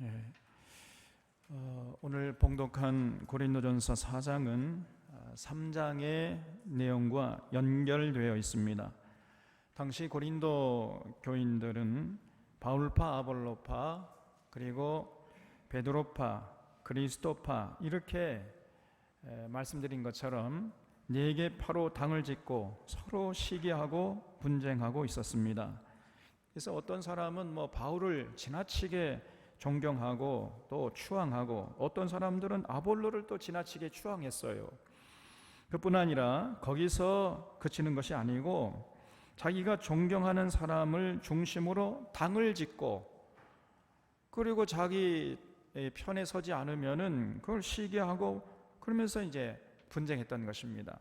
예, 오늘 봉독한 고린도전서 4장은 3장의 내용과 연결되어 있습니다. 당시 고린도 교인들은 바울파, 아볼로파, 그리고 베드로파, 그리스도파 이렇게 말씀드린 것처럼 4개 파로 당을 짓고 서로 시기하고 분쟁하고 있었습니다. 그래서 어떤 사람은 바울을 지나치게 존경하고 또 추앙하고, 어떤 사람들은 아볼로를 또 지나치게 추앙했어요. 그뿐 아니라 거기서 그치는 것이 아니고 자기가 존경하는 사람을 중심으로 당을 짓고, 그리고 자기 편에 서지 않으면은 그걸 시기하고, 그러면서 이제 분쟁했던 것입니다.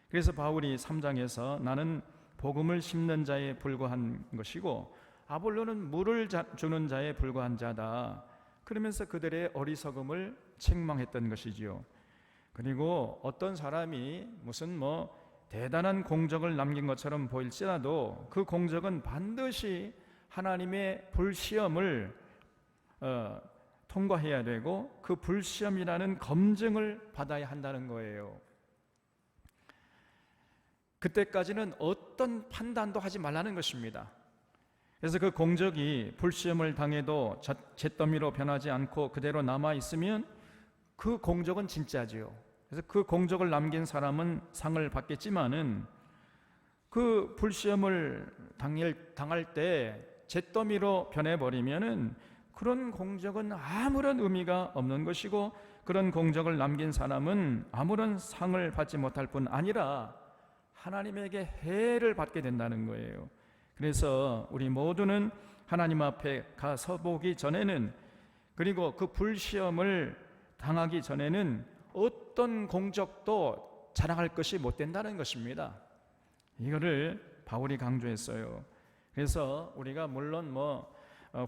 그래서 바울이 3장에서 나는 복음을 심는 자에 불과한 것이고 아볼로는 물을 주는 자에 불과한 자다, 그러면서 그들의 어리석음을 책망했던 것이지요. 그리고 어떤 사람이 무슨 대단한 공적을 남긴 것처럼 보일지라도 그 공적은 반드시 하나님의 불시험을 통과해야 되고 그 불시험이라는 검증을 받아야 한다는 거예요. 그때까지는 어떤 판단도 하지 말라는 것입니다. 그래서 그 공적이 불시험을 당해도 잿더미로 변하지 않고 그대로 남아있으면 그 공적은 진짜지요. 그래서 그 공적을 남긴 사람은 상을 받겠지만은 그 불시험을 당할 때 잿더미로 변해버리면은 그런 공적은 아무런 의미가 없는 것이고, 그런 공적을 남긴 사람은 아무런 상을 받지 못할 뿐 아니라 하나님에게 해를 받게 된다는 거예요. 그래서 우리 모두는 하나님 앞에 가서 보기 전에는, 그리고 그 불시험을 당하기 전에는 어떤 공적도 자랑할 것이 못 된다는 것입니다. 이거를 바울이 강조했어요. 그래서 우리가 물론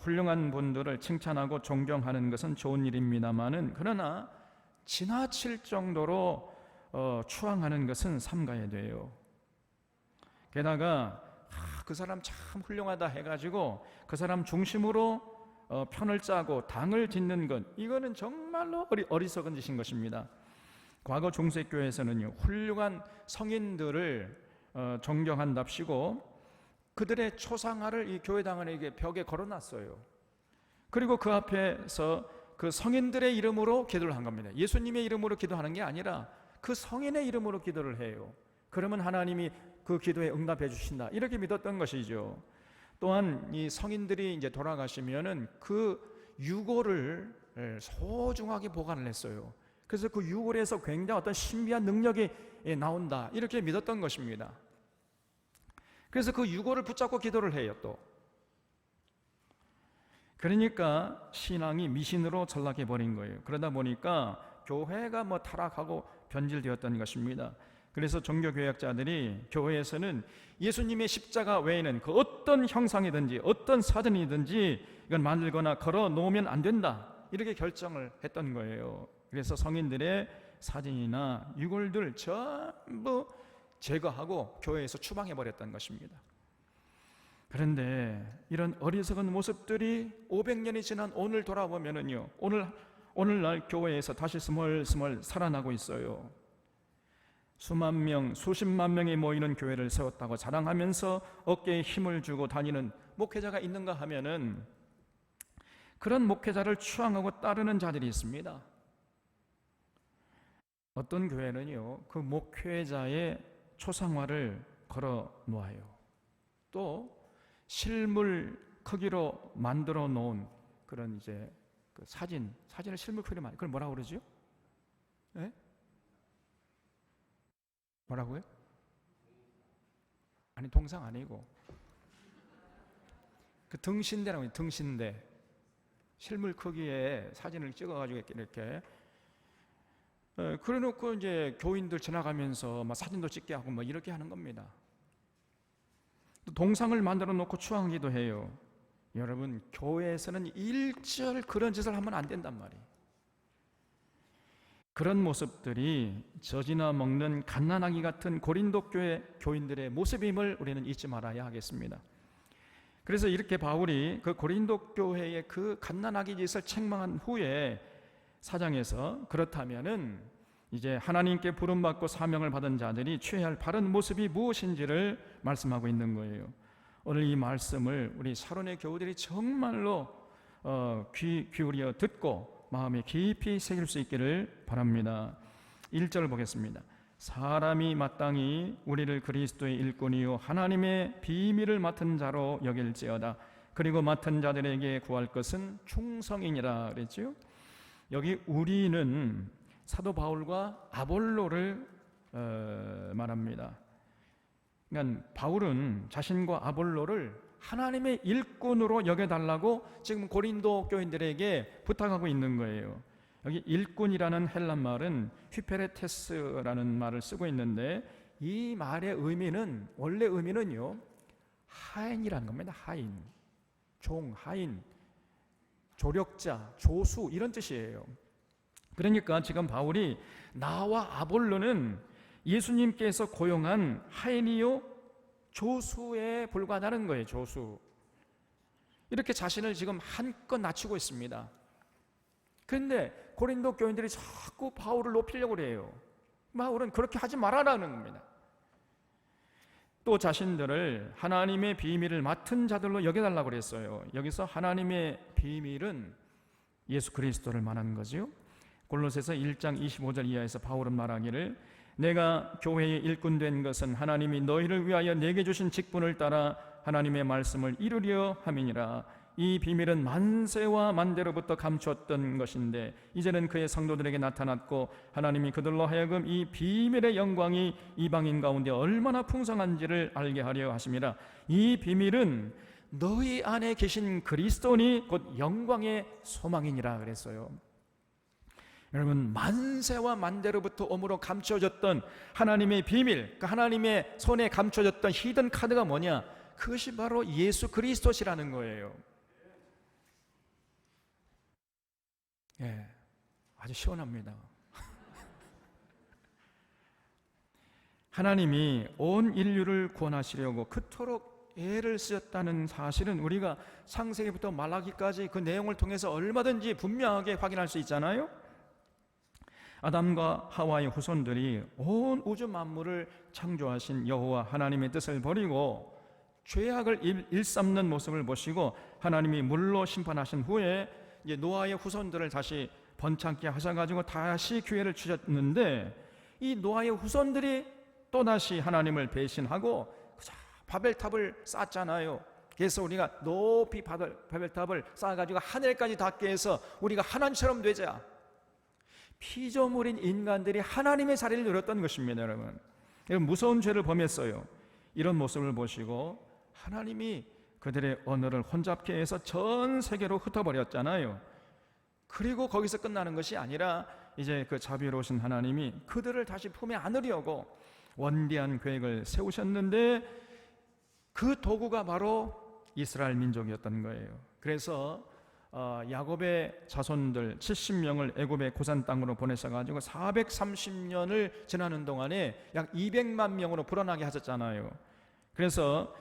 훌륭한 분들을 칭찬하고 존경하는 것은 좋은 일입니다만은, 그러나 지나칠 정도로 추앙하는 것은 삼가야 돼요. 게다가 그 사람 참 훌륭하다 해가지고 그 사람 중심으로 편을 짜고 당을 짓는 것, 이거는 정말로 어리석은 짓인 것입니다. 과거 중세교회에서는요, 훌륭한 성인들을 존경한답시고 그들의 초상화를 이 교회당 벽에 걸어놨어요. 그리고 그 앞에서 그 성인들의 이름으로 기도를 한 겁니다. 예수님의 이름으로 기도하는 게 아니라 그 성인의 이름으로 기도를 해요. 그러면 하나님이 그 기도에 응답해 주신다, 이렇게 믿었던 것이죠. 또한 이 성인들이 이제 돌아가시면은 그 유골을 소중하게 보관을 했어요. 그래서 그 유골에서 굉장히 어떤 신비한 능력이 나온다, 이렇게 믿었던 것입니다. 그래서 그 유골을 붙잡고 기도를 해요. 또 그러니까 신앙이 미신으로 전락해 버린 거예요. 그러다 보니까 교회가 타락하고 변질되었던 것입니다. 그래서 종교개혁자들이 교회에서는 예수님의 십자가 외에는 그 어떤 형상이든지 어떤 사진이든지 이건 만들거나 걸어 놓으면 안 된다, 이렇게 결정을 했던 거예요. 그래서 성인들의 사진이나 유골들 전부 제거하고 교회에서 추방해버렸던 것입니다. 그런데 이런 어리석은 모습들이 500년이 지난 오늘 돌아보면은요, 오늘날 교회에서 다시 스멀스멀 살아나고 있어요. 수만 명, 수십만 명이 모이는 교회를 세웠다고 자랑하면서 어깨에 힘을 주고 다니는 목회자가 있는가 하면은 그런 목회자를 추앙하고 따르는 자들이 있습니다. 어떤 교회는요, 그 목회자의 초상화를 걸어 놓아요. 또 실물 크기로 만들어 놓은 그런 이제 그 사진을 실물 크기로 그걸 뭐라고 그러죠? 네? 뭐라고요? 아니, 동상 아니고 그 등신대라고 해요. 등신대, 실물 크기의 사진을 찍어가지고 이렇게 그래놓고 이제 교인들 지나가면서 사진도 찍게 하고 이렇게 하는 겁니다. 또 동상을 만들어 놓고 추앙하기도 해요. 여러분, 교회에서는 일절 그런 짓을 하면 안 된단 말이에요. 그런 모습들이 젖이나 먹는 갓난아기 같은 고린도 교회 교인들의 모습임을 우리는 잊지 말아야 하겠습니다. 그래서 이렇게 바울이 그 고린도 교회의 그 갓난아기 짓을 책망한 후에 4장에서 그렇다면은 이제 하나님께 부름받고 사명을 받은 자들이 취해야 할 바른 모습이 무엇인지를 말씀하고 있는 거예요. 오늘 이 말씀을 우리 사론의 교우들이 정말로 귀 기울여 듣고 마음에 깊이 새길 수 있기를 바랍니다. 1절 보겠습니다. 사람이 마땅히 우리를 그리스도의 일꾼이요 하나님의 비밀을 맡은 자로 여길지어다. 그리고 맡은 자들에게 구할 것은 충성이니라 그랬죠. 여기 우리는 사도 바울과 아볼로를 말합니다. 그러니까 바울은 자신과 아볼로를 하나님의 일꾼으로 여겨달라고 지금 고린도 교인들에게 부탁하고 있는 거예요. 여기 일꾼이라는 헬란 말은 휘페레테스라는 말을 쓰고 있는데 이 말의 의미는 원래 의미는요 하인이라는 겁니다. 하인, 종, 하인, 조력자, 조수 이런 뜻이에요. 그러니까 지금 바울이 나와 아볼로는 예수님께서 고용한 하인이요 조수에 불과하다는 거예요. 조수. 이렇게 자신을 지금 한껏 낮추고 있습니다. 그런데 고린도 교인들이 자꾸 바울을 높이려고 그래요. 바울은 그렇게 하지 말아라는 겁니다. 또 자신들을 하나님의 비밀을 맡은 자들로 여겨달라고 그랬어요. 여기서 하나님의 비밀은 예수 그리스도를 말하는 거죠. 골로새서 1장 25절 이하에서 바울은 말하기를 내가 교회의 일꾼 된 것은 하나님이 너희를 위하여 내게 주신 직분을 따라 하나님의 말씀을 이루려 함이니라. 이 비밀은 만세와 만대로부터 감추었던 것인데 이제는 그의 성도들에게 나타났고 하나님이 그들로 하여금 이 비밀의 영광이 이방인 가운데 얼마나 풍성한지를 알게 하려 하심이라. 이 비밀은 너희 안에 계신 그리스도니 곧 영광의 소망이니라 그랬어요. 여러분, 만세와 만대로부터 오므로 감춰졌던 하나님의 비밀, 그 하나님의 손에 감춰졌던 히든 카드가 뭐냐? 그것이 바로 예수 그리스도시라는 거예요. 예, 아주 시원합니다. 하나님이 온 인류를 구원하시려고 그토록 애를 쓰셨다는 사실은 우리가 창세기부터 말라기까지 그 내용을 통해서 얼마든지 분명하게 확인할 수 있잖아요. 아담과 하와의 후손들이 온 우주 만물을 창조하신 여호와 하나님의 뜻을 버리고 죄악을 일삼는 모습을 보시고 하나님이 물로 심판하신 후에 이제 노아의 후손들을 다시 번창케 하셔가지고 다시 기회를 주셨는데 이 노아의 후손들이 또다시 하나님을 배신하고 바벨탑을 쌓았잖아요. 그래서 우리가 높이 바벨탑을 쌓아가지고 하늘까지 닿게 해서 우리가 하나님처럼 되자. 피조물인 인간들이 하나님의 자리를 누렸던 것입니다. 여러분, 무서운 죄를 범했어요. 이런 모습을 보시고 하나님이 그들의 언어를 혼잡케 해서 전 세계로 흩어버렸잖아요. 그리고 거기서 끝나는 것이 아니라 이제 그 자비로우신 하나님이 그들을 다시 품에 안으려고 원대한 계획을 세우셨는데 그 도구가 바로 이스라엘 민족이었던 거예요. 그래서 야곱의 자손들 70명을 애굽의 고산 땅으로 보내셔가지고 430년을 지나는 동안에 약 200만 명으로 불어나게 하셨잖아요. 그래서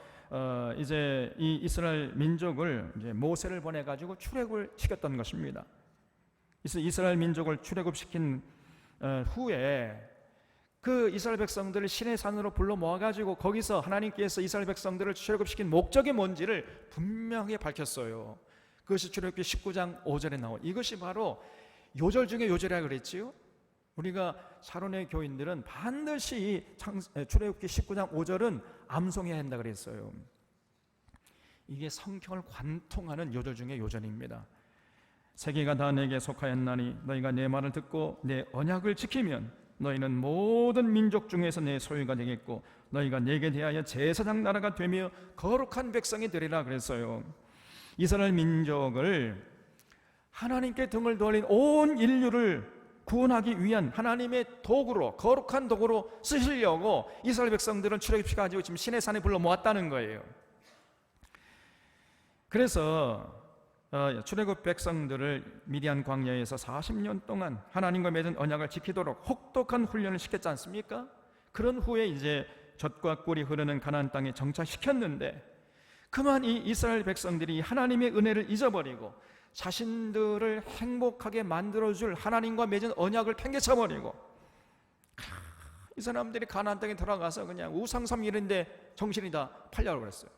이제 이 이스라엘 민족을 이제 모세를 보내가지고 출애굽을 시켰던 것입니다. 그래서 이스라엘 민족을 출애굽시킨 후에 그 이스라엘 백성들을 시내 산으로 불러 모아가지고 거기서 하나님께서 이스라엘 백성들을 출애굽시킨 목적이 뭔지를 분명히 밝혔어요. 그것이 출애굽기 19장 5절에 나온 이것이 바로 요절 중에 요절이라 그랬지요. 우리가 사론의 교인들은 반드시 출애굽기 19장 5절은 암송해야 한다 그랬어요. 이게 성경을 관통하는 요절 중에 요절입니다. 세계가 다 내게 속하였나니 너희가 내 말을 듣고 내 언약을 지키면 너희는 모든 민족 중에서 내 소유가 되겠고 너희가 내게 대하여 제사장 나라가 되며 거룩한 백성이 되리라 그랬어요. 이스라엘 민족을 하나님께 등을 돌린 온 인류를 구원하기 위한 하나님의 도구로, 거룩한 도구로 쓰시려고 이스라엘 백성들은 출애굽시켜가지고 지금 시내산에 불러 모았다는 거예요. 그래서 출애굽 백성들을 미디안 광야에서 40년 동안 하나님과 맺은 언약을 지키도록 혹독한 훈련을 시켰지 않습니까? 그런 후에 이제 젖과 꿀이 흐르는 가나안 땅에 정착시켰는데 그만 이 이스라엘 백성들이 하나님의 은혜를 잊어버리고 자신들을 행복하게 만들어줄 하나님과 맺은 언약을 팽개쳐버리고 이 사람들이 가나안 땅에 들어가서 그냥 우상섬 이런데 정신이 다 팔려고 그랬어요.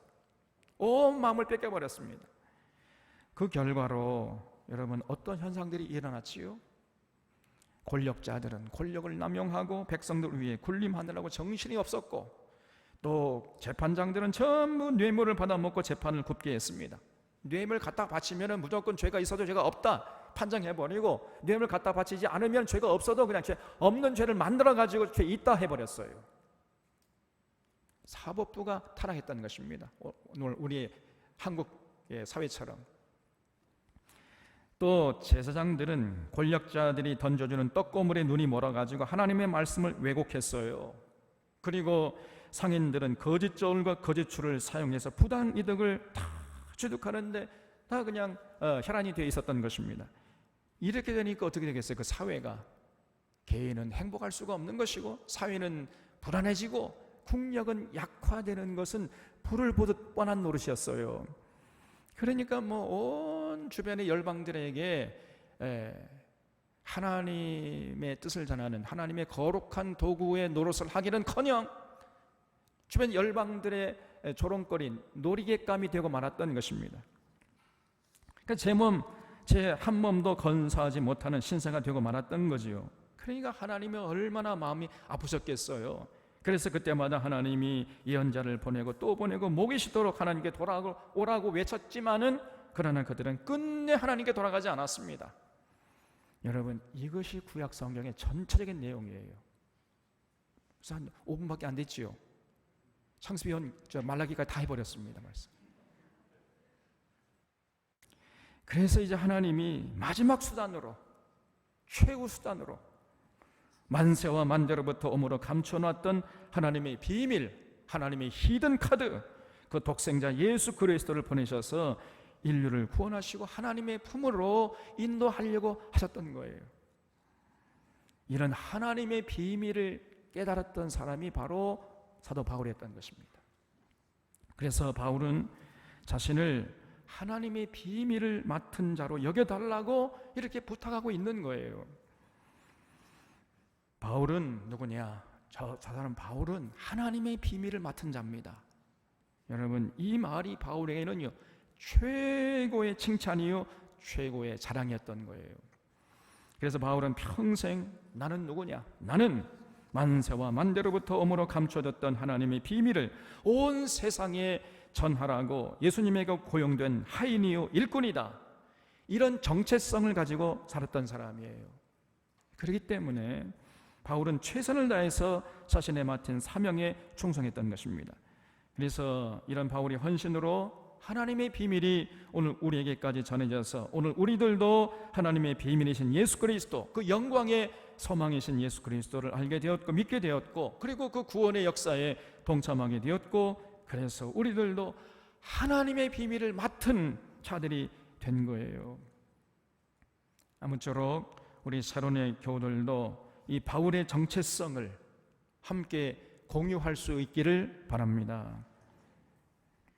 온 마음을 뺏겨버렸습니다. 그 결과로 여러분 어떤 현상들이 일어났지요? 권력자들은 권력을 남용하고 백성들 위해 군림하느라고 정신이 없었고, 또 재판장들은 전부 뇌물을 받아먹고 재판을 굽게 했습니다. 뇌물 갖다 바치면 무조건 죄가 있어도 죄가 없다 판정해버리고, 뇌물 갖다 바치지 않으면 죄가 없어도 그냥 죄 없는 죄를 만들어가지고 죄 있다 해버렸어요. 사법부가 타락했다는 것입니다. 오늘 우리의 한국의 사회처럼. 또 제사장들은 권력자들이 던져주는 떡고물에 눈이 멀어가지고 하나님의 말씀을 왜곡했어요. 그리고 상인들은 거짓 저울과 거짓 줄을 사용해서 부당 이득을 다 취득하는데 다 그냥 혈안이 되어 있었던 것입니다. 이렇게 되니까 어떻게 되겠어요? 그 사회가, 개인은 행복할 수가 없는 것이고 사회는 불안해지고 국력은 약화되는 것은 불을 보듯 뻔한 노릇이었어요. 그러니까 온 주변의 열방들에게 하나님의 뜻을 전하는 하나님의 거룩한 도구의 노릇을 하기는커녕 주변 열방들의 조롱거리, 놀이개감이 되고 말았던 것입니다. 그러니까 제 한 몸도 건사하지 못하는 신세가 되고 말았던 거지요. 그러니까 하나님이 얼마나 마음이 아프셨겠어요. 그래서 그때마다 하나님이 예언자를 보내고 또 보내고 목이 쉬도록 하나님께 돌아오라고 외쳤지만은, 그러나 그들은 끝내 하나님께 돌아가지 않았습니다. 여러분, 이것이 구약 성경의 전체적인 내용이에요. 그래서 한 5분밖에 안 됐지요. 창세기, 말라기까지 다 해버렸습니다. 말씀. 그래서 이제 하나님이 마지막 수단으로, 최후 수단으로 만세와 만대로부터 오므로 감춰놨던 하나님의 비밀, 하나님의 히든 카드, 그 독생자 예수 그리스도를 보내셔서 인류를 구원하시고 하나님의 품으로 인도하려고 하셨던 거예요. 이런 하나님의 비밀을 깨달았던 사람이 바로 사도 바울이었던 것입니다. 그래서 바울은 자신을 하나님의 비밀을 맡은 자로 여겨달라고 이렇게 부탁하고 있는 거예요. 바울은 누구냐? 저 사람 바울은 하나님의 비밀을 맡은 자입니다. 여러분, 이 말이 바울에게는요 최고의 칭찬이요 최고의 자랑이었던 거예요. 그래서 바울은 평생 나는 누구냐? 나는 만세와 만대로부터 오므로 감춰졌던 하나님의 비밀을 온 세상에 전하라고 예수님에게 고용된 하인이요 일꾼이다, 이런 정체성을 가지고 살았던 사람이에요. 그렇기 때문에 바울은 최선을 다해서 자신의 맡은 사명에 충성했던 것입니다. 그래서 이런 바울의 헌신으로 하나님의 비밀이 오늘 우리에게까지 전해져서 오늘 우리들도 하나님의 비밀이신 예수 그리스도, 그 영광의 소망이신 예수 그리스도를 알게 되었고 믿게 되었고, 그리고 그 구원의 역사에 동참하게 되었고, 그래서 우리들도 하나님의 비밀을 맡은 자들이 된 거예요. 아무쪼록 우리 샤론의 교우들도 이 바울의 정체성을 함께 공유할 수 있기를 바랍니다.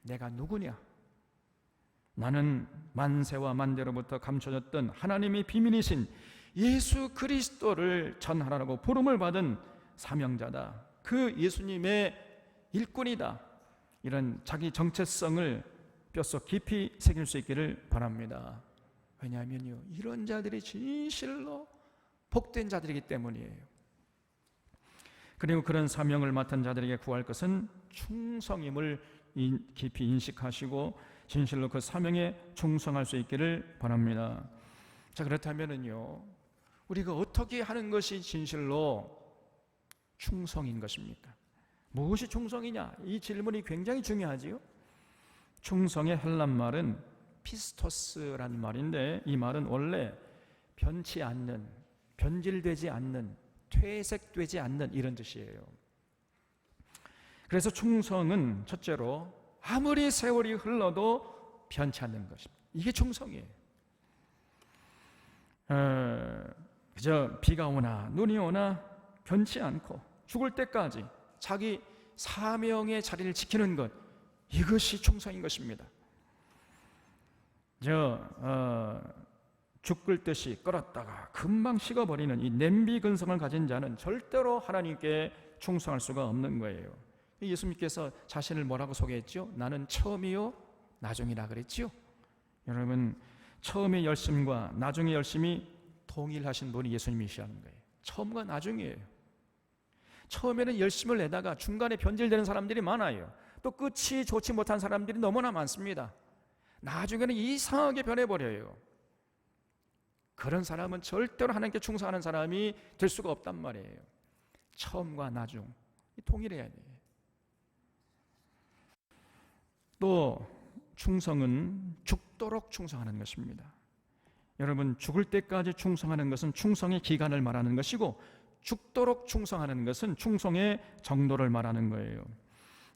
내가 누구냐? 나는 만세와 만대로부터 감춰졌던 하나님의 비밀이신 예수 그리스도를 전하라고 부름을 받은 사명자다. 그 예수님의 일꾼이다. 이런 자기 정체성을 뼛속 깊이 새길 수 있기를 바랍니다. 왜냐하면요, 이런 자들이 진실로 복된 자들이기 때문이에요. 그리고 그런 사명을 맡은 자들에게 구할 것은 충성임을 깊이 인식하시고 진실로 그 사명에 충성할 수 있기를 바랍니다. 자, 그렇다면은요, 우리가 어떻게 하는 것이 진실로 충성인 것입니까? 무엇이 충성이냐? 이 질문이 굉장히 중요하지요. 충성의 헬란 말은 피스토스라는 말인데, 이 말은 원래 변치 않는, 변질되지 않는, 퇴색되지 않는 이런 뜻이에요. 그래서 충성은 첫째로 아무리 세월이 흘러도 변치 않는 것입니다. 이게 충성이에요. 그저 비가 오나 눈이 오나 변치 않고 죽을 때까지 자기 사명의 자리를 지키는 것, 이것이 충성인 것입니다. 죽을 듯이 끓었다가 금방 식어버리는 이 냄비 근성을 가진 자는 절대로 하나님께 충성할 수가 없는 거예요. 예수님께서 자신을 뭐라고 소개했죠? 나는 처음이요 나중이라 그랬죠. 여러분, 처음의 열심과 나중의 열심이 동일하신 분이 예수님이시라는 거예요. 처음과 나중이에요. 처음에는 열심을 내다가 중간에 변질되는 사람들이 많아요. 또 끝이 좋지 못한 사람들이 너무나 많습니다. 나중에는 이상하게 변해버려요. 그런 사람은 절대로 하나님께 충성하는 사람이 될 수가 없단 말이에요. 처음과 나중 동일해야 돼요. 또 충성은 죽도록 충성하는 것입니다. 여러분, 죽을 때까지 충성하는 것은 충성의 기간을 말하는 것이고, 죽도록 충성하는 것은 충성의 정도를 말하는 거예요.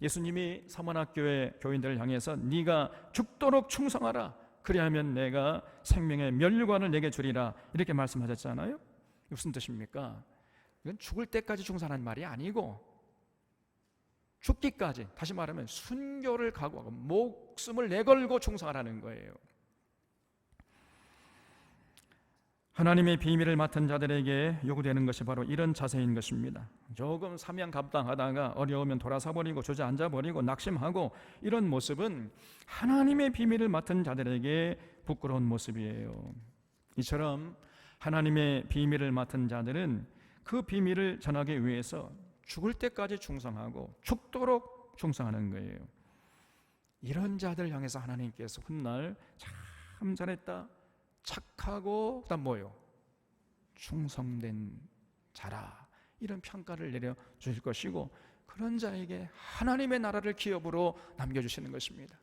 예수님이 서문학교의 교인들을 향해서 네가 죽도록 충성하라, 그리하면 내가 생명의 면류관을 내게 주리라, 이렇게 말씀하셨잖아요. 무슨 뜻입니까? 이건 죽을 때까지 충성하는 말이 아니고 죽기까지, 다시 말하면 순교를 각오하고 목숨을 내걸고 충성하라는 거예요. 하나님의 비밀을 맡은 자들에게 요구되는 것이 바로 이런 자세인 것입니다. 조금 사명감당하다가 어려우면 돌아서 버리고 주저앉아 버리고 낙심하고, 이런 모습은 하나님의 비밀을 맡은 자들에게 부끄러운 모습이에요. 이처럼 하나님의 비밀을 맡은 자들은 그 비밀을 전하기 위해서 죽을 때까지 충성하고 죽도록 충성하는 거예요. 이런 자들 향해서 하나님께서 훗날 참 잘했다, 착하고, 그다음 뭐요? 충성된 자라, 이런 평가를 내려주실 것이고, 그런 자에게 하나님의 나라를 기업으로 남겨주시는 것입니다.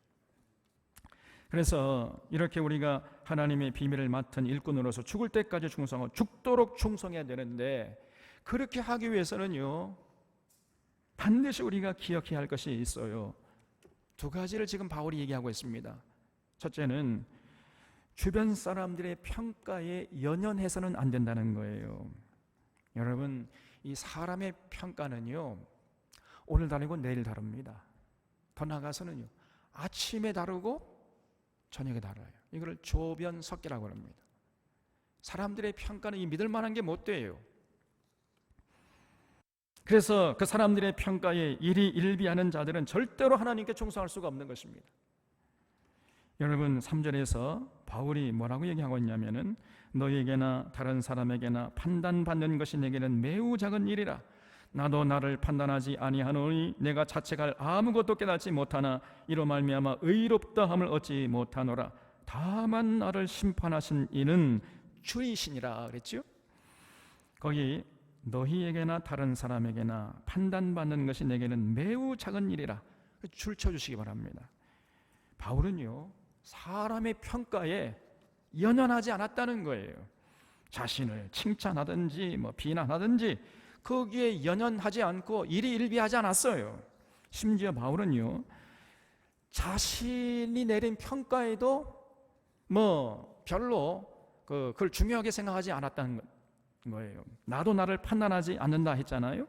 그래서 이렇게 우리가 하나님의 비밀을 맡은 일꾼으로서 죽을 때까지 충성하고 죽도록 충성해야 되는데, 그렇게 하기 위해서는요, 반드시 우리가 기억해야 할 것이 있어요. 두 가지를 지금 바울이 얘기하고 있습니다. 첫째는 주변 사람들의 평가에 연연해서는 안 된다는 거예요. 여러분, 이 사람의 평가는요, 오늘 다르고 내일 다릅니다. 더 나아가서는요, 아침에 다르고 저녁에 달라요. 이걸 조변석계라고 합니다. 사람들의 평가는 이 믿을 만한 게 못 돼요. 그래서 그 사람들의 평가에 일희일비하는 자들은 절대로 하나님께 충성할 수가 없는 것입니다. 여러분, 3절에서 바울이 뭐라고 얘기하고 있냐면은 너에게나 다른 사람에게나 판단받는 것이 내게는 매우 작은 일이라. 나도 나를 판단하지 아니하노니 내가 자책할 아무것도 깨닫지 못하나 이로 말미암아 의롭다함을 얻지 못하노라. 다만 나를 심판하신 이는 주이시니라 그랬죠. 거기 너희에게나 다른 사람에게나 판단받는 것이 내게는 매우 작은 일이라 줄 쳐주시기 바랍니다. 바울은요, 사람의 평가에 연연하지 않았다는 거예요. 자신을 칭찬하든지 비난하든지 거기에 연연하지 않고 일희일비하지 않았어요. 심지어 바울은요, 자신이 내린 평가에도 별로 그걸 중요하게 생각하지 않았다는 거예요. 나도 나를 판단하지 않는다 했잖아요.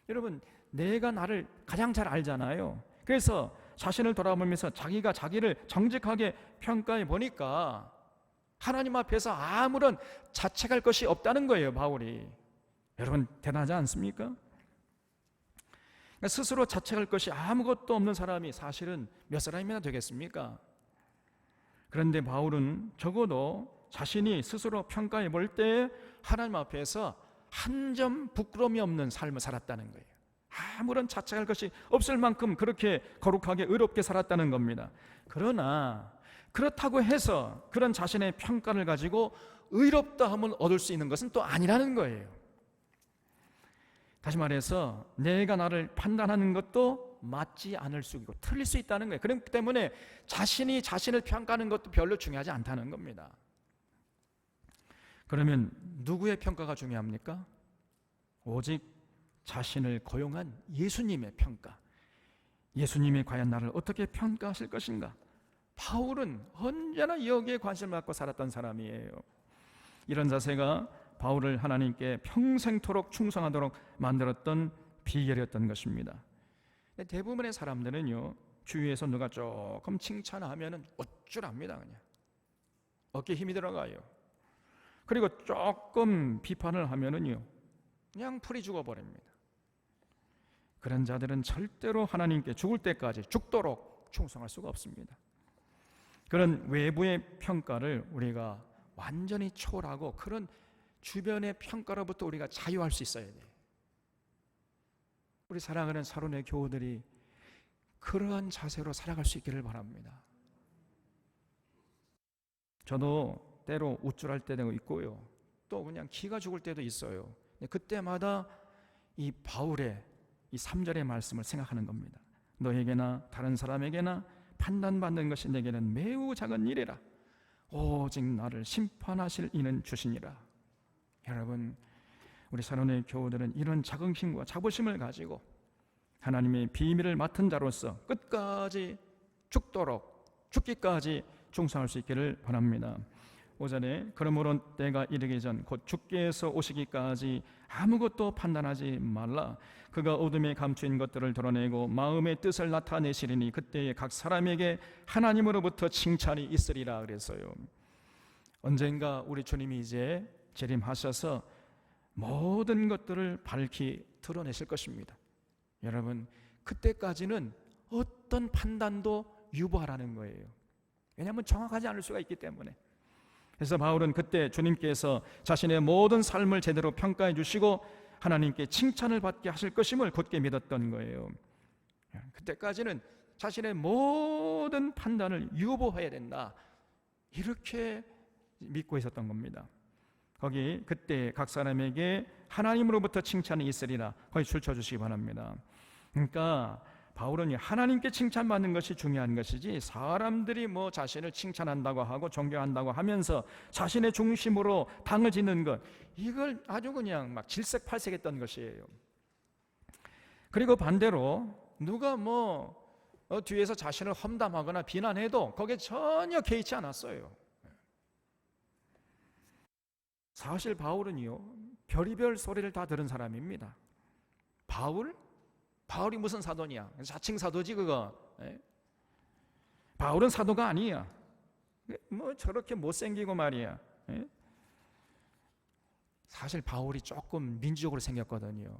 여러분, 내가 나를 가장 잘 알잖아요. 그래서 자신을 돌아보면서 자기가 자기를 정직하게 평가해 보니까 하나님 앞에서 아무런 자책할 것이 없다는 거예요, 바울이. 여러분, 대단하지 않습니까? 스스로 자책할 것이 아무것도 없는 사람이 사실은 몇 사람이나 되겠습니까? 그런데 바울은 적어도 자신이 스스로 평가해 볼 때 하나님 앞에서 한 점 부끄러움이 없는 삶을 살았다는 거예요. 아무런 자책할 것이 없을 만큼 그렇게 거룩하게 의롭게 살았다는 겁니다. 그러나 그렇다고 해서 그런 자신의 평가를 가지고 의롭다함을 얻을 수 있는 것은 또 아니라는 거예요. 다시 말해서 내가 나를 판단하는 것도 맞지 않을 수 있고 틀릴 수 있다는 거예요. 그렇기 때문에 자신이 자신을 평가하는 것도 별로 중요하지 않다는 겁니다. 그러면 누구의 평가가 중요합니까? 오직 자신을 고용한 예수님의 평가. 예수님이 과연 나를 어떻게 평가하실 것인가? 바울은 언제나 여기에 관심을 갖고 살았던 사람이에요. 이런 자세가 바울을 하나님께 평생토록 충성하도록 만들었던 비결이었던 것입니다. 대부분의 사람들은요, 주위에서 누가 조금 칭찬하면은 어쭈랍니다. 그냥 어깨에 힘이 들어가요. 그리고 조금 비판을 하면은요, 그냥 풀이 죽어버립니다. 그런 자들은 절대로 하나님께 죽을 때까지 죽도록 충성할 수가 없습니다. 그런 외부의 평가를 우리가 완전히 초월하고 그런 주변의 평가로부터 우리가 자유할 수 있어야 돼요. 우리 사랑하는 사론의 교우들이 그러한 자세로 살아갈 수 있기를 바랍니다. 저도 때로 우쭐할 때도 있고요, 또 그냥 기가 죽을 때도 있어요. 그때마다 이 바울의 이 3절의 말씀을 생각하는 겁니다. 너에게나 다른 사람에게나 판단받는 것이 내게는 매우 작은 일이라. 오직 나를 심판하실 이는 주시니라. 여러분, 우리 사론의 교우들은 이런 자긍심과 자부심을 가지고 하나님의 비밀을 맡은 자로서 끝까지 죽도록, 죽기까지 충성할 수 있기를 바랍니다. 5절에 그러므로 때가 이르기 전 곧 주께서 오시기까지 아무것도 판단하지 말라. 그가 어둠에 감추인 것들을 드러내고 마음의 뜻을 나타내시리니 그때에 각 사람에게 하나님으로부터 칭찬이 있으리라 그랬어요. 언젠가 우리 주님이 이제 재림하셔서 모든 것들을 밝히 드러내실 것입니다. 여러분, 그때까지는 어떤 판단도 유보하라는 거예요. 왜냐하면 정확하지 않을 수가 있기 때문에. 그래서 바울은 그때 주님께서 자신의 모든 삶을 제대로 평가해 주시고 하나님께 칭찬을 받게 하실 것임을 굳게 믿었던 거예요. 그때까지는 자신의 모든 판단을 유보해야 된다, 이렇게 믿고 있었던 겁니다. 거기 그때 각 사람에게 하나님으로부터 칭찬이 있으리라, 거기 줄쳐 주시기 바랍니다. 그러니까 바울은 하나님께 칭찬받는 것이 중요한 것이지, 사람들이 뭐 자신을 칭찬한다고 하고 존경한다고 하면서 자신의 중심으로 당을 짓는 것, 이걸 아주 그냥 막 질색팔색했던 것이에요. 그리고 반대로 누가 뒤에서 자신을 험담하거나 비난해도 거기에 전혀 개의치 않았어요. 사실 바울은요, 별의별 소리를 다 들은 사람입니다. 바울이 무슨 사도냐? 자칭 사도지 그거. 바울은 사도가 아니야. 저렇게 못생기고 말이야. 사실 바울이 조금 민주적으로 생겼거든요.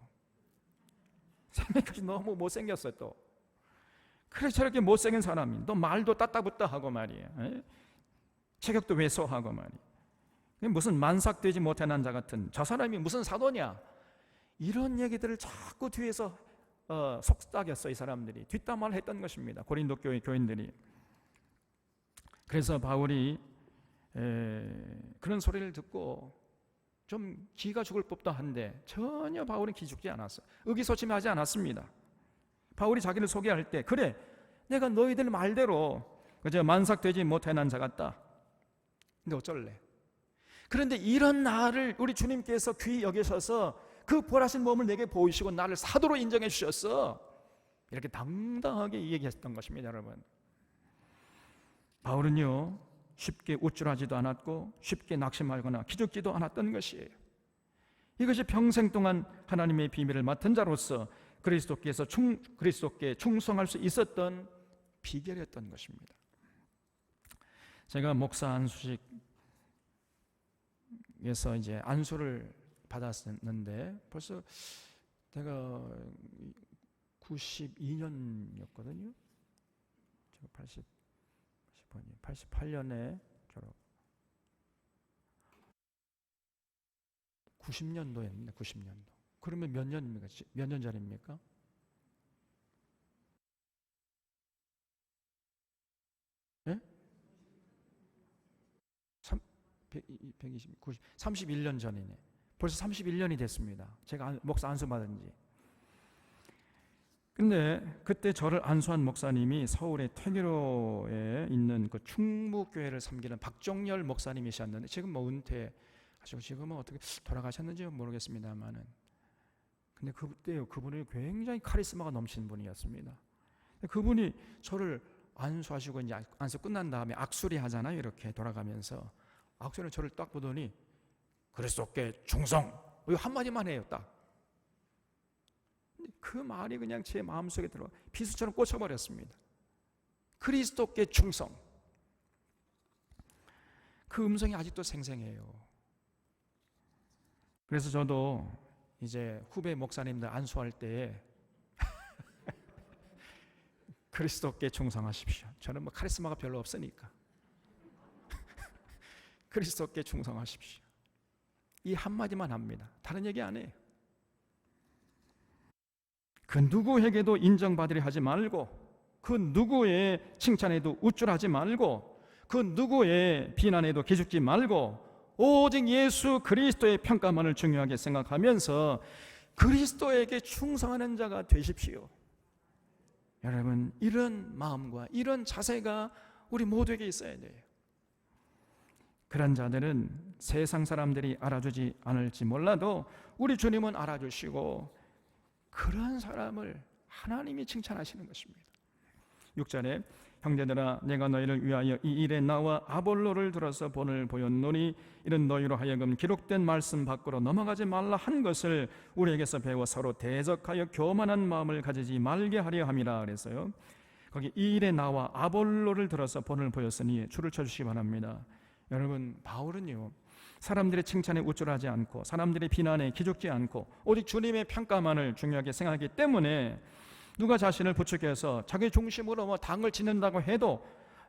생각이 너무 못생겼어요. 또 그래서 저렇게 못생긴 사람이 또 말도 따따붙다 하고 말이야. 체격도 왜소하고 말이야. 무슨 만삭되지 못한 자 같은 저 사람이 무슨 사도냐, 이런 얘기들을 자꾸 뒤에서 속삭였어. 이 사람들이 뒷담화를 했던 것입니다. 고린도 교회 교인들이. 그래서 바울이 그런 소리를 듣고 좀 기가 죽을 법도 한데 전혀 바울은 기 죽지 않았어요. 의기소침하지 않았습니다. 바울이 자기를 소개할 때, 그래, 내가 너희들 말대로 그저 만삭되지 못한 자 같다. 근데 어쩔래? 그런데 이런 나를 우리 주님께서 귀히 여기셔서 그 부활하신 몸을 내게 보이시고 나를 사도로 인정해 주셨어. 이렇게 당당하게 얘기했던 것입니다. 여러분, 바울은요 쉽게 우쭐하지도 않았고 쉽게 낙심하거나 기죽지도 않았던 것이에요. 이것이 평생 동안 하나님의 비밀을 맡은 자로서 그리스도께 충성할 수 있었던 비결이었던 것입니다. 제가 목사 안수식에서 이제 안수를 받았었는데 벌써 내가 92년이었거든요. 제가 88년에 졸업. 90년도였는데 90년도. 그러면 몇 년입니까? 몇 년 전입니까? 예? 120, 90, 31년 전이네. 벌써 31년이 됐습니다. 제가 목사 안수 받은 지. 근데 그때 저를 안수한 목사님이 서울의 퇴계로에 있는 그 충무교회를 섬기는 박종열 목사님이셨는데 지금 은퇴하시고 지금은 어떻게 돌아가셨는지 모르겠습니다만은, 근데 그때 그분이 굉장히 카리스마가 넘치는 분이었습니다. 그분이 저를 안수하시고 이제 안수 끝난 다음에 악수리 하잖아요. 이렇게 돌아가면서 악수는 저를 딱 보더니 그리스도께 충성, 이 한마디만 해요. 딱 그 말이 그냥 제 마음속에 들어 비수처럼 꽂혀버렸습니다. 그리스도께 충성. 그 음성이 아직도 생생해요. 그래서 저도 이제 후배 목사님들 안수할 때 그리스도께 충성하십시오. 저는 뭐 카리스마가 별로 없으니까 그리스도께 충성하십시오. 이 한마디만 합니다. 다른 얘기 안 해요. 그 누구에게도 인정받으려 하지 말고, 그 누구의 칭찬에도 우쭐하지 말고, 그 누구의 비난에도 기죽지 말고, 오직 예수 그리스도의 평가만을 중요하게 생각하면서 그리스도에게 충성하는 자가 되십시오. 여러분, 이런 마음과 이런 자세가 우리 모두에게 있어야 돼요. 그런 자들은 세상 사람들이 알아주지 않을지 몰라도 우리 주님은 알아주시고, 그런 사람을 하나님이 칭찬하시는 것입니다. 6절에 형제들아, 내가 너희를 위하여 이 일에 나와 아볼로를 들어서 본을 보였노니 이는 너희로 하여금 기록된 말씀 밖으로 넘어가지 말라 한 것을 우리에게서 배워 서로 대적하여 교만한 마음을 가지지 말게 하려 함이라. 그래서요, 거기 이 일에 나와 아볼로를 들어서 본을 보였으니 줄을 쳐주시기 바랍니다. 여러분, 바울은요, 사람들의 칭찬에 우쭐하지 않고 사람들의 비난에 기죽지 않고 오직 주님의 평가만을 중요하게 생각하기 때문에 누가 자신을 부추겨서 자기 중심으로 당을 짓는다고 해도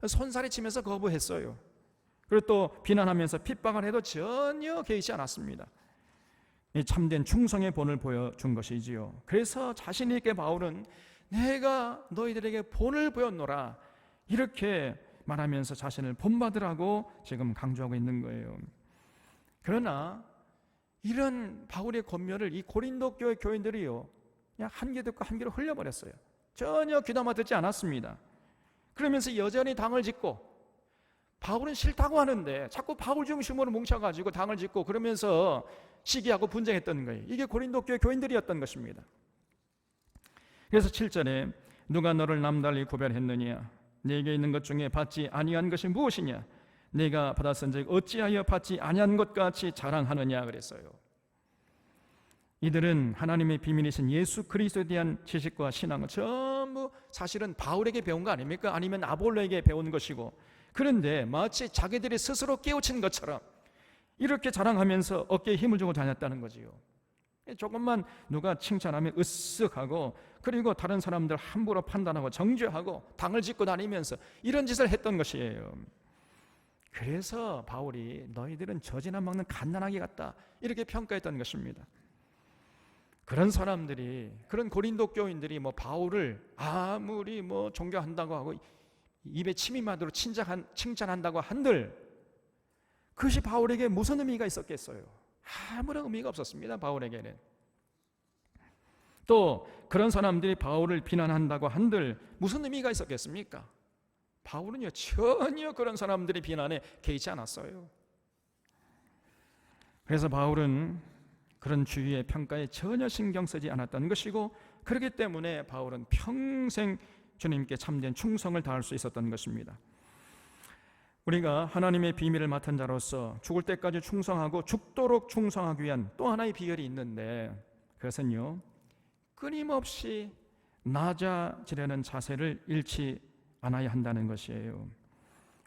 손살이 치면서 거부했어요. 그리고 또 비난하면서 핍박을 해도 전혀 개의치 않았습니다. 이 참된 충성의 본을 보여준 것이지요. 그래서 자신 있게 바울은 내가 너희들에게 본을 보였노라 이렇게 말하면서 자신을 본받으라고 지금 강조하고 있는 거예요. 그러나 이런 바울의 권면을 이 고린도 교회 교인들이요, 그냥 한 귀 듣고 한 귀로 흘려버렸어요. 전혀 귀담아 듣지 않았습니다. 그러면서 여전히 당을 짓고, 바울은 싫다고 하는데 자꾸 바울 중심으로 뭉쳐가지고 당을 짓고 그러면서 시기하고 분쟁했던 거예요. 이게 고린도 교회 교인들이었던 것입니다. 그래서 7절에 누가 너를 남달리 구별했느냐? 네게 있는 것 중에 받지 아니한 것이 무엇이냐? 네가 받았은즉 어찌하여 받지 아니한 것 같이 자랑하느냐 그랬어요. 이들은 하나님의 비밀이신 예수 그리스도에 대한 지식과 신앙을 전부 사실은 바울에게 배운 거 아닙니까? 아니면 아볼로에게 배운 것이고, 그런데 마치 자기들이 스스로 깨우친 것처럼 이렇게 자랑하면서 어깨에 힘을 주고 다녔다는 거지요. 조금만 누가 칭찬하면 으쓱하고, 그리고 다른 사람들 함부로 판단하고 정죄하고 당을 짓고 다니면서 이런 짓을 했던 것이에요. 그래서 바울이 너희들은 젖이나 먹는 갓난아기 같다 이렇게 평가했던 것입니다. 그런 사람들이, 그런 고린도 교인들이 바울을 아무리 존경한다고 하고 입에 침이 마도록 칭찬한다고 한들 그것이 바울에게 무슨 의미가 있었겠어요? 아무런 의미가 없었습니다. 바울에게는. 또 그런 사람들이 바울을 비난한다고 한들 무슨 의미가 있었겠습니까? 바울은요, 전혀 그런 사람들의 비난에 개의치 않았어요. 그래서 바울은 그런 주위의 평가에 전혀 신경 쓰지 않았던 것이고, 그렇기 때문에 바울은 평생 주님께 참된 충성을 다할 수 있었던 것입니다. 우리가 하나님의 비밀을 맡은 자로서 죽을 때까지 충성하고 죽도록 충성하기 위한 또 하나의 비결이 있는데, 그것은요, 끊임없이 낮아지려는 자세를 잃지 않아야 한다는 것이에요.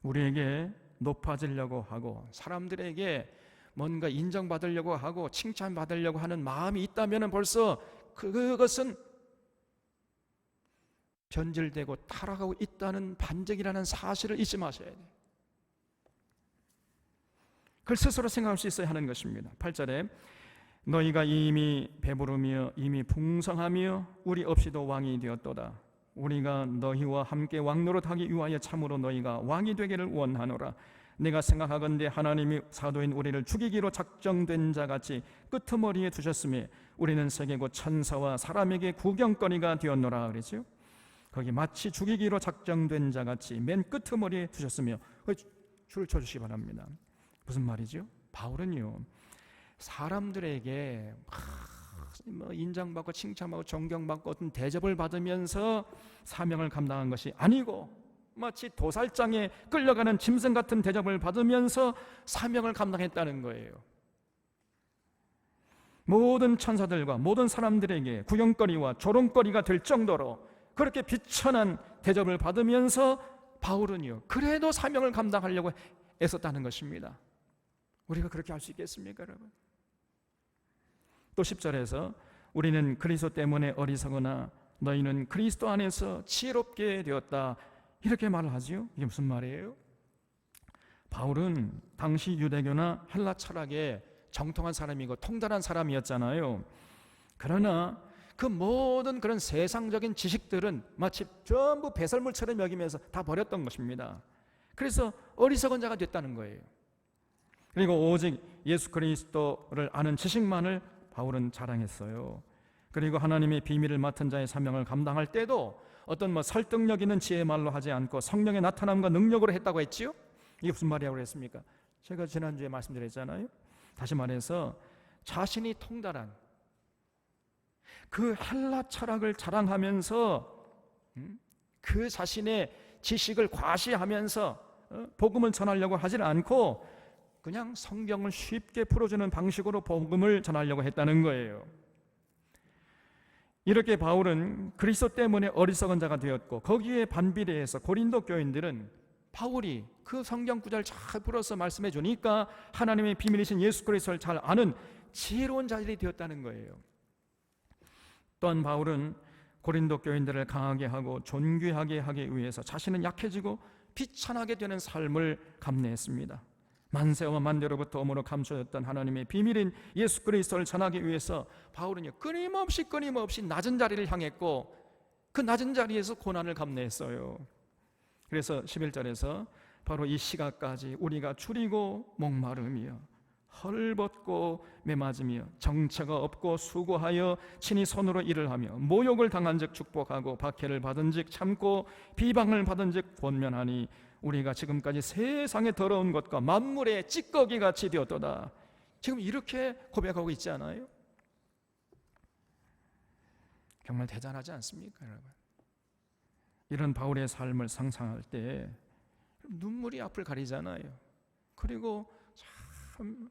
우리에게 높아지려고 하고 사람들에게 뭔가 인정받으려고 하고 칭찬받으려고 하는 마음이 있다면 벌써 그것은 변질되고 타락하고 있다는 반증이라는 사실을 잊지 마셔야 돼요. 그걸 스스로 생각할 수 있어야 하는 것입니다. 8절에 너희가 이미 배부르며 이미 풍성하며 우리 없이도 왕이 되었도다. 우리가 너희와 함께 왕노릇하기 위하여 참으로 너희가 왕이 되기를 원하노라. 내가 생각하건대 하나님이 사도인 우리를 죽이기로 작정된 자같이 끄트머리에 두셨으며 우리는 세계 곧 천사와 사람에게 구경거리가 되었노라 그랬죠. 거기 마치 죽이기로 작정된 자같이 맨 끄트머리에 두셨으며, 줄을 쳐주시기 바랍니다. 무슨 말이죠? 바울은요, 사람들에게 인정받고 칭찬받고 존경받고 어떤 대접을 받으면서 사명을 감당한 것이 아니고, 마치 도살장에 끌려가는 짐승 같은 대접을 받으면서 사명을 감당했다는 거예요. 모든 천사들과 모든 사람들에게 구경거리와 조롱거리가 될 정도로 그렇게 비천한 대접을 받으면서 바울은요, 그래도 사명을 감당하려고 애썼다는 것입니다. 우리가 그렇게 할 수 있겠습니까, 여러분? 또 10절에서 우리는 그리스도 때문에 어리석으나 너희는 그리스도 안에서 지혜롭게 되었다, 이렇게 말을 하지요. 이게 무슨 말이에요? 바울은 당시 유대교나 헬라 철학에 정통한 사람이고 통달한 사람이었잖아요. 그러나 그 모든 그런 세상적인 지식들은 마치 전부 배설물처럼 여기면서 다 버렸던 것입니다. 그래서 어리석은 자가 됐다는 거예요. 그리고 오직 예수 그리스도를 아는 지식만을 바울은 자랑했어요. 그리고 하나님의 비밀을 맡은 자의 사명을 감당할 때도 어떤 설득력 있는 지혜의 말로 하지 않고 성령의 나타남과 능력으로 했다고 했지요. 이게 무슨 말이라고 그랬습니까? 제가 지난주에 말씀드렸잖아요. 다시 말해서 자신이 통달한 그 헬라 철학을 자랑하면서 그 자신의 지식을 과시하면서 복음을 전하려고 하지 않고 그냥 성경을 쉽게 풀어주는 방식으로 복음을 전하려고 했다는 거예요. 이렇게 바울은 그리스도 때문에 어리석은 자가 되었고, 거기에 반비례해서 고린도 교인들은 바울이 그 성경 구절을 잘 풀어서 말씀해 주니까 하나님의 비밀이신 예수 그리스도를 잘 아는 지혜로운 자들이 되었다는 거예요. 또한 바울은 고린도 교인들을 강하게 하고 존귀하게 하기 위해서 자신은 약해지고 비천하게 되는 삶을 감내했습니다. 만세와 만대로부터 어머로 감춰졌던 하나님의 비밀인 예수 그리스도를 전하기 위해서 바울은요, 끊임없이 낮은 자리를 향했고 그 낮은 자리에서 고난을 감내했어요. 그래서 11절에서 바로 이 시각까지 우리가 줄이고 목마르며 헐벗고 메맞으며 정처가 없고 수고하여 친히 손으로 일을 하며 모욕을 당한 즉 축복하고 박해를 받은 즉 참고 비방을 받은 즉 권면하니 우리가 지금까지 세상의 더러운 것과 만물의 찌꺼기 같이 되었도다. 지금 이렇게 고백하고 있지 않아요? 정말 대단하지 않습니까, 여러분? 이런 바울의 삶을 상상할 때 눈물이 앞을 가리잖아요. 그리고 참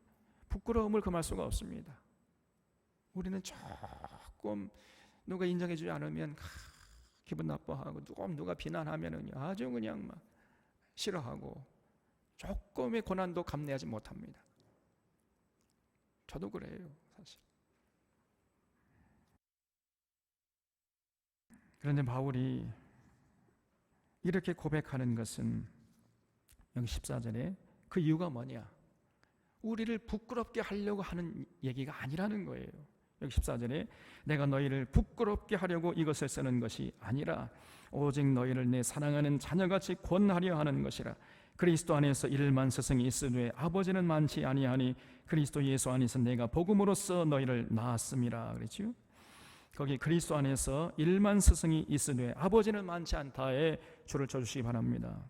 부끄러움을 금할 수가 없습니다. 우리는 조금 누가 인정해 주지 않으면 기분 나빠하고 누가 비난하면 아주 그냥 막 싫어하고 조금의 고난도 감내하지 못합니다. 저도 그래요, 사실. 그런데 바울이 이렇게 고백하는 것은 여기 14절에 그 이유가 뭐냐? 우리를 부끄럽게 하려고 하는 얘기가 아니라는 거예요. 여기 14절에 내가 너희를 부끄럽게 하려고 이것을 쓰는 것이 아니라 오직 너희를 내 사랑하는 자녀같이 권하려 하는 것이라. 그리스도 안에서 1만 스승이 있으되 아버지는 많지 아니하니 그리스도 예수 안에서 내가 복음으로써 너희를 낳았음이라 그랬죠. 거기 그리스도 안에서 1만 스승이 있으되 아버지는 많지 않다에 줄을 쳐주시기 바랍니다.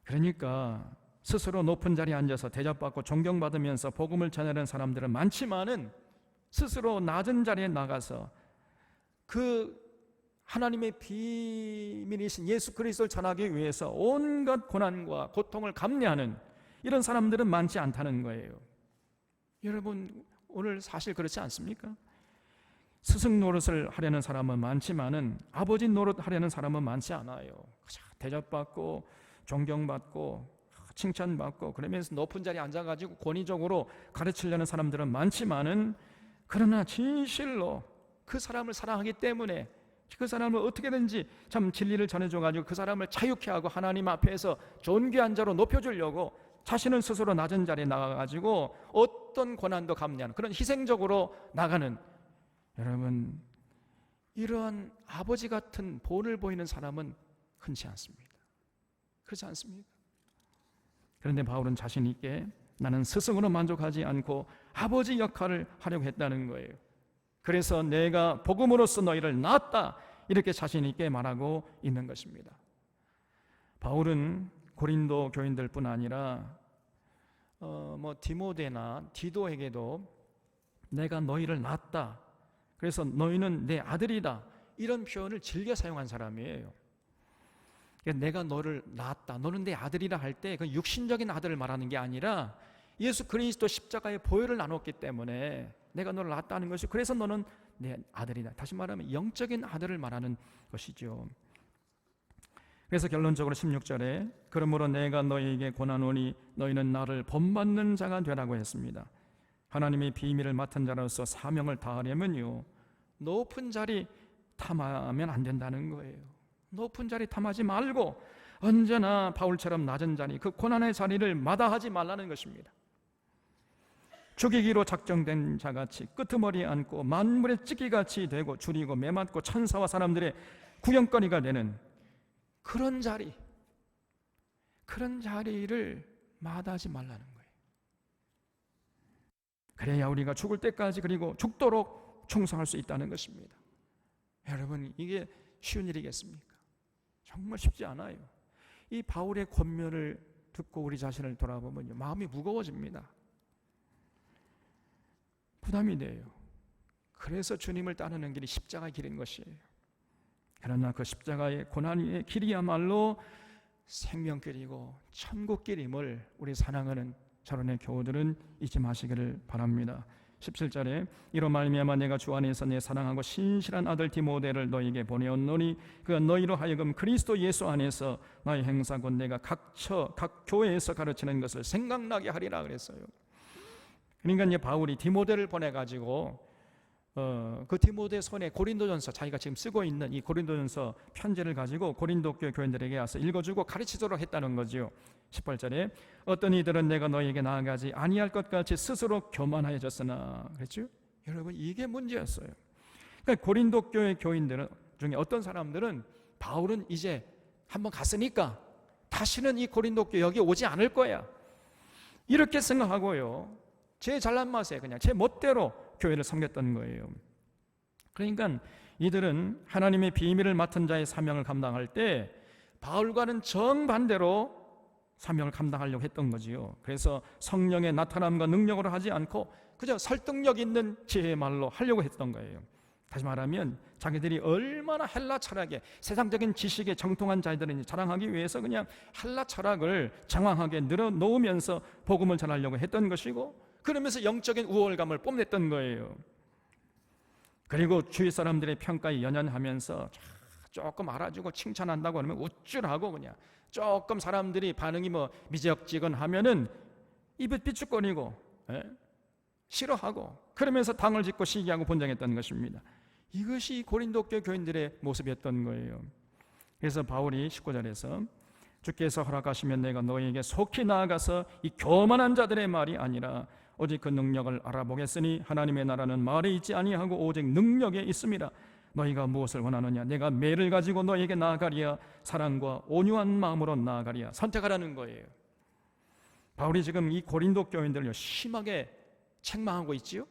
그러니까 스스로 높은 자리에 앉아서 대접받고 존경받으면서 복음을 전하는 사람들은 많지만은 스스로 낮은 자리에 나가서 그 하나님의 비밀이신 예수 그리스도를 전하기 위해서 온갖 고난과 고통을 감내하는 이런 사람들은 많지 않다는 거예요. 여러분, 오늘 사실 그렇지 않습니까? 스승 노릇을 하려는 사람은 많지만은 아버지 노릇 하려는 사람은 많지 않아요. 대접받고 존경받고 칭찬받고 그러면서 높은 자리에 앉아가지고 권위적으로 가르치려는 사람들은 많지만은, 그러나 진실로 그 사람을 사랑하기 때문에 그 사람을 어떻게든지 참 진리를 전해줘가지고 그 사람을 자유케 하고 하나님 앞에서 존귀한 자로 높여주려고 자신은 스스로 낮은 자리에 나가가지고 어떤 고난도 감내하는 그런 희생적으로 나가는, 여러분, 이러한 아버지 같은 본을 보이는 사람은 흔치 않습니다. 그렇지 않습니까? 그런데 바울은 자신 있게 나는 스승으로 만족하지 않고 아버지 역할을 하려고 했다는 거예요. 그래서 내가 복음으로써 너희를 낳았다, 이렇게 자신 있게 말하고 있는 것입니다. 바울은 고린도 교인들뿐 아니라 디모데나 디도에게도 내가 너희를 낳았다, 그래서 너희는 내 아들이다, 이런 표현을 즐겨 사용한 사람이에요. 내가 너를 낳았다, 너는 내 아들이라 할 때 그 육신적인 아들을 말하는 게 아니라 예수 그리스도 십자가의 보혈을 나눴기 때문에 내가 너를 낳았다는 것이, 그래서 너는 내 아들이다. 다시 말하면 영적인 아들을 말하는 것이죠. 그래서 결론적으로 16절에 그러므로 내가 너희에게 권하노니 너희는 나를 본받는 자가 되라고 했습니다. 하나님의 비밀을 맡은 자로서 사명을 다하려면요, 높은 자리 탐하면 안 된다는 거예요. 높은 자리 탐하지 말고 언제나 바울처럼 낮은 자리, 그 고난의 자리를 마다하지 말라는 것입니다. 죽이기로 작정된 자같이 끄트머리에 앉고 만물의 찌기같이 되고 줄이고 매맞고 천사와 사람들의 구경거리가 되는 그런 자리, 그런 자리를 마다하지 말라는 거예요. 그래야 우리가 죽을 때까지, 그리고 죽도록 충성할 수 있다는 것입니다. 여러분, 이게 쉬운 일이겠습니까? 정말 쉽지 않아요. 이 바울의 권면을 듣고 우리 자신을 돌아보면요, 마음이 무거워집니다. 부담이 돼요. 그래서 주님을 따르는 길이 십자가의 길인 것이에요. 그러나 그 십자가의 고난의 길이야말로 생명길이고 천국길임을 우리 사랑하는 자론의 교우들은 잊지 마시기를 바랍니다. 17절에 이로 말미암아 내가 주 안에서 내 사랑하고 신실한 아들 디모데를 너희에게 보내었노니 그가 너희로 하여금 그리스도 예수 안에서 나의 행사 곧 내가 각 교회에서 가르치는 것을 생각나게 하리라 그랬어요. 그러니까 이제 바울이 디모데를 보내가지고 그 디모데 손에 고린도전서, 자기가 지금 쓰고 있는 이 고린도전서 편지를 가지고 고린도 교회 교인들에게 와서 읽어주고 가르치도록 했다는 거지요. 18절에 어떤 이들은 내가 너희에게 나아가지 아니할 것 같이 스스로 교만하여졌으나, 그랬죠? 여러분, 이게 문제였어요. 그러니까 고린도 교회 교인들 중에 어떤 사람들은 바울은 이제 한번 갔으니까 다시는 이 고린도 교회 여기 오지 않을 거야, 이렇게 생각하고요, 제 잘난 맛에 그냥 제 멋대로 교회를 섬겼던 거예요. 그러니까 이들은 하나님의 비밀을 맡은 자의 사명을 감당할 때 바울과는 정반대로 사명을 감당하려고 했던 거지요. 그래서 성령의 나타남과 능력으로 하지 않고 그저 설득력 있는 지혜의 말로 하려고 했던 거예요. 다시 말하면 자기들이 얼마나 헬라 철학에, 세상적인 지식에 정통한 자들인지 자랑하기 위해서 그냥 헬라 철학을 장황하게 늘어놓으면서 복음을 전하려고 했던 것이고, 그러면서 영적인 우월감을 뽐냈던 거예요. 그리고 주위 사람들의 평가에 연연하면서 조금 알아주고 칭찬한다고 하면 우쭐하고, 그냥 조금 사람들이 반응이 미적지근하면은 입을 삐죽거리고 싫어하고, 그러면서 당을 짓고 시기하고 분쟁했던 것입니다. 이것이 고린도 교회 교인들의 모습이었던 거예요. 그래서 바울이 19절에서 주께서 허락하시면 내가 너희에게 속히 나아가서 이 교만한 자들의 말이 아니라 오직 그 능력을 알아보겠으니 하나님의 나라는 말에 있지 아니하고 오직 능력에 있습니다. 너희가 무엇을 원하느냐? 내가 매를 가지고 너희에게 나아가리야, 사랑과 온유한 마음으로 나아가리야. 선택하라는 거예요. 바울이 지금 이 고린도 교인들을 심하게 책망하고 있지요.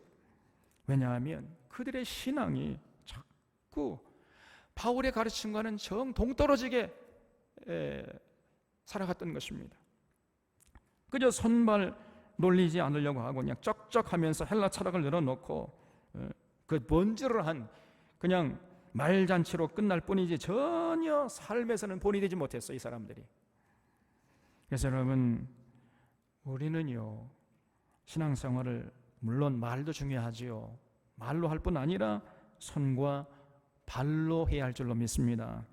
왜냐하면 그들의 신앙이 자꾸 바울의 가르침과는 정 동떨어지게 살아갔던 것입니다. 그저 손발 놀리지 않으려고 하고 그냥 쩍쩍하면서 헬라 철학을 늘어놓고 그 번지르한 그냥 말잔치로 끝날 뿐이지 전혀 삶에서는 본이 되지 못했어, 이 사람들이. 그래서 여러분, 우리는요, 신앙생활을 물론 말도 중요하지요. 말로 할 뿐 아니라 손과 발로 해야 할 줄로 믿습니다.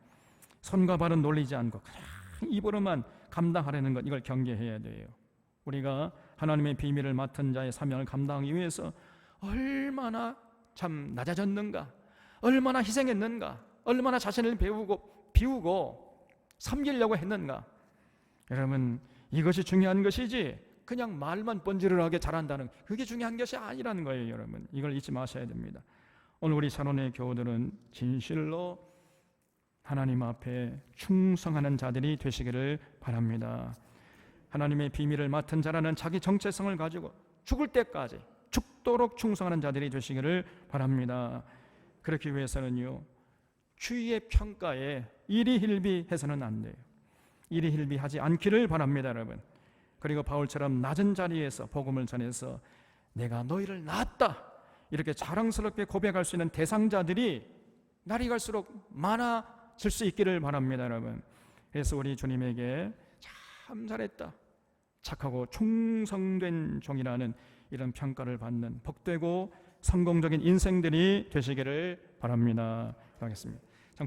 손과 발은 놀리지 않고 그냥 입으로만 감당하려는 것, 이걸 경계해야 돼요. 우리가 하나님의 비밀을 맡은 자의 사명을 감당하기 위해서 얼마나 참 낮아졌는가, 얼마나 희생했는가, 얼마나 자신을 비우고 섬기려고 했는가. 여러분, 이것이 중요한 것이지 그냥 말만 번지르르하게 잘한다는, 그게 중요한 것이 아니라는 거예요. 여러분, 이걸 잊지 마셔야 됩니다. 오늘 우리 샤론의 교우들은 진실로 하나님 앞에 충성하는 자들이 되시기를 바랍니다. 하나님의 비밀을 맡은 자라는 자기 정체성을 가지고 죽을 때까지 죽도록 충성하는 자들이 되시기를 바랍니다. 그렇기 위해서는요, 주위의 평가에 이리힐비해서는 안 돼요. 이리힐비하지 않기를 바랍니다, 여러분. 그리고 바울처럼 낮은 자리에서 복음을 전해서 내가 너희를 낳았다, 이렇게 자랑스럽게 고백할 수 있는 대상자들이 날이 갈수록 많아질 수 있기를 바랍니다, 여러분. 그래서 우리 주님에게 참 잘했다, 착하고 충성된 종이라는 이런 평가를 받는 복되고 성공적인 인생들이 되시기를 바랍니다. 하겠습니다.